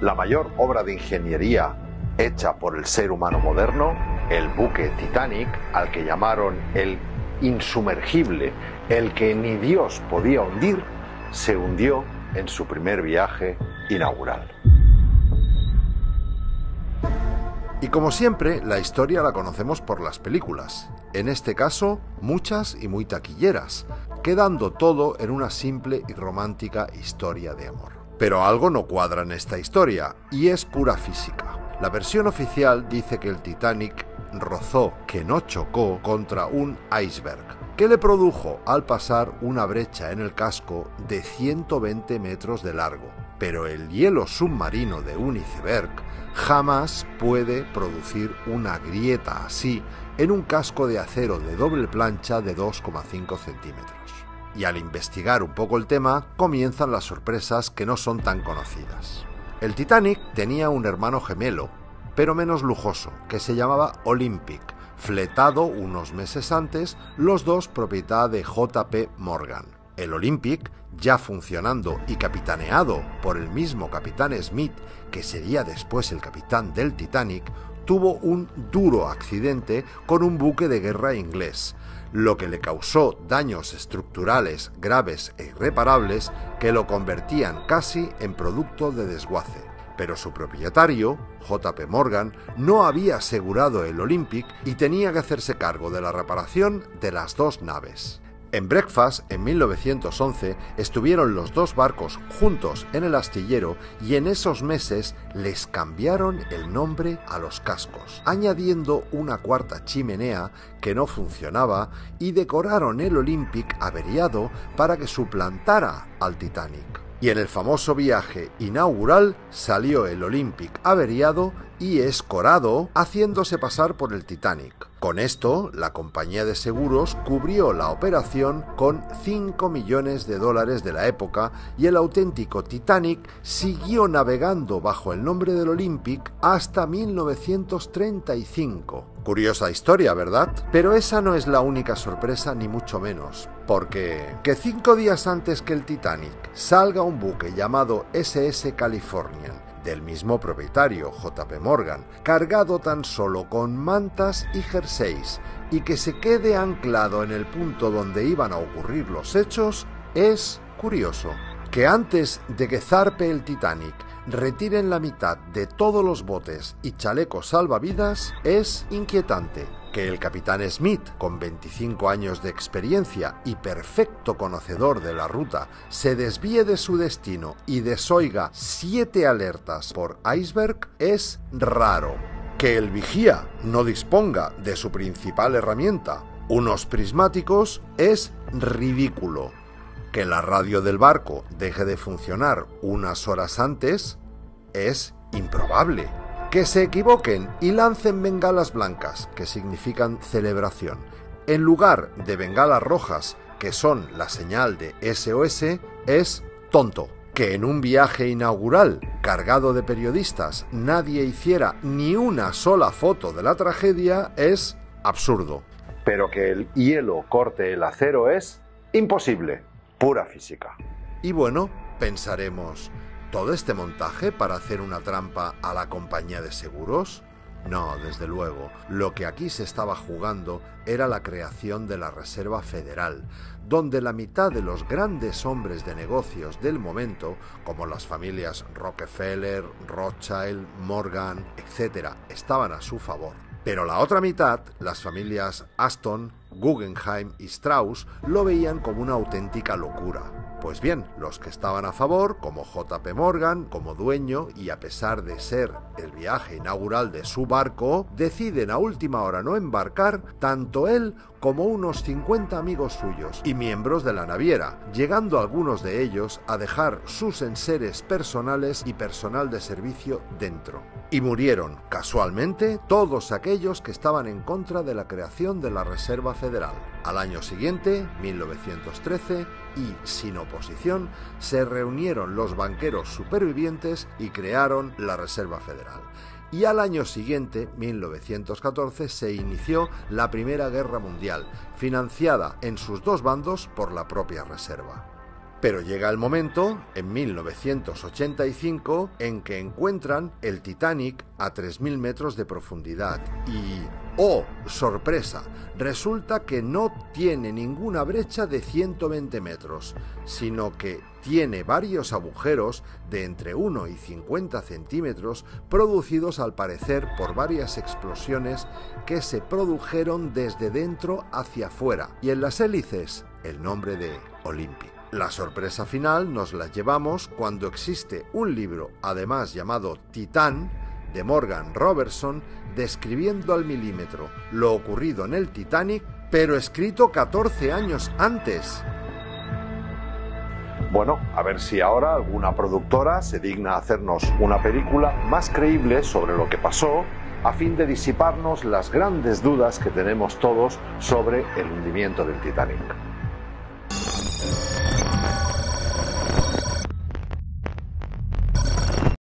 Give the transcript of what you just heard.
la mayor obra de ingeniería hecha por el ser humano moderno, el buque Titanic, al que llamaron el insumergible, el que ni Dios podía hundir, se hundió en su primer viaje inaugural. Y como siempre, la historia la conocemos por las películas, en este caso, muchas y muy taquilleras, quedando todo en una simple y romántica historia de amor. Pero algo no cuadra en esta historia, y es pura física. La versión oficial dice que el Titanic rozó, que no chocó, contra un iceberg, que le produjo al pasar una brecha en el casco de 120 metros de largo. Pero el hielo submarino de un iceberg jamás puede producir una grieta así en un casco de acero de doble plancha de 2,5 centímetros. Y al investigar un poco el tema, comienzan las sorpresas que no son tan conocidas. El Titanic tenía un hermano gemelo, pero menos lujoso, que se llamaba Olympic, fletado unos meses antes, los dos propiedad de J.P. Morgan. El Olympic, ya funcionando y capitaneado por el mismo capitán Smith, que sería después el capitán del Titanic, tuvo un duro accidente con un buque de guerra inglés, lo que le causó daños estructurales graves e irreparables que lo convertían casi en producto de desguace. Pero su propietario, J.P. Morgan, no había asegurado el Olympic y tenía que hacerse cargo de la reparación de las dos naves. En Belfast, en 1911, estuvieron los dos barcos juntos en el astillero y en esos meses les cambiaron el nombre a los cascos, añadiendo una cuarta chimenea que no funcionaba y decoraron el Olympic averiado para que suplantara al Titanic. Y en el famoso viaje inaugural salió el Olympic averiado y escorado, haciéndose pasar por el Titanic. Con esto, la compañía de seguros cubrió la operación con $5 millones de la época y el auténtico Titanic siguió navegando bajo el nombre del Olympic hasta 1935. Curiosa historia, ¿verdad? Pero esa no es la única sorpresa, ni mucho menos, porque 5 días antes que el Titanic salga un buque llamado SS Californian, del mismo propietario, J.P. Morgan, cargado tan solo con mantas y jerseys, y que se quede anclado en el punto donde iban a ocurrir los hechos, es curioso. Que antes de que zarpe el Titanic retiren la mitad de todos los botes y chalecos salvavidas es inquietante. Que el capitán Smith, con 25 años de experiencia y perfecto conocedor de la ruta, se desvíe de su destino y desoiga 7 alertas por iceberg es raro. Que el vigía no disponga de su principal herramienta, unos prismáticos, es ridículo. Que la radio del barco deje de funcionar unas horas antes es improbable. Que se equivoquen y lancen bengalas blancas, que significan celebración, en lugar de bengalas rojas, que son la señal de SOS, es tonto. Que en un viaje inaugural cargado de periodistas nadie hiciera ni una sola foto de la tragedia es absurdo. Pero que el hielo corte el acero es imposible, pura física. Y bueno, pensaremos, ¿todo este montaje para hacer una trampa a la compañía de seguros? No, desde luego. Lo que aquí se estaba jugando era la creación de la Reserva Federal, donde la mitad de los grandes hombres de negocios del momento, como las familias Rockefeller, Rothschild, Morgan, etc., estaban a su favor. Pero la otra mitad, las familias Aston, Guggenheim y Strauss, lo veían como una auténtica locura. Pues bien, los que estaban a favor, como J.P. Morgan, como dueño y a pesar de ser el viaje inaugural de su barco, deciden a última hora no embarcar tanto él como unos 50 amigos suyos y miembros de la naviera, llegando algunos de ellos a dejar sus enseres personales y personal de servicio dentro. Y murieron, casualmente, todos aquellos que estaban en contra de la creación de la Reserva Federal. Al año siguiente, 1913, y sin oposición, se reunieron los banqueros supervivientes y crearon la Reserva Federal. Y al año siguiente, 1914, se inició la Primera Guerra Mundial, financiada en sus dos bandos por la propia Reserva. Pero llega el momento, en 1985, en que encuentran el Titanic a 3.000 metros de profundidad y, ¡oh, sorpresa!, resulta que no tiene ninguna brecha de 120 metros, sino que tiene varios agujeros de entre 1 y 50 centímetros producidos al parecer por varias explosiones que se produjeron desde dentro hacia afuera, y en las hélices el nombre de Olympic. La sorpresa final nos la llevamos cuando existe un libro, además llamado Titán, de Morgan Robertson, describiendo al milímetro lo ocurrido en el Titanic, pero escrito 14 años antes. Bueno, a ver si ahora alguna productora se digna a hacernos una película más creíble sobre lo que pasó, a fin de disiparnos las grandes dudas que tenemos todos sobre el hundimiento del Titanic.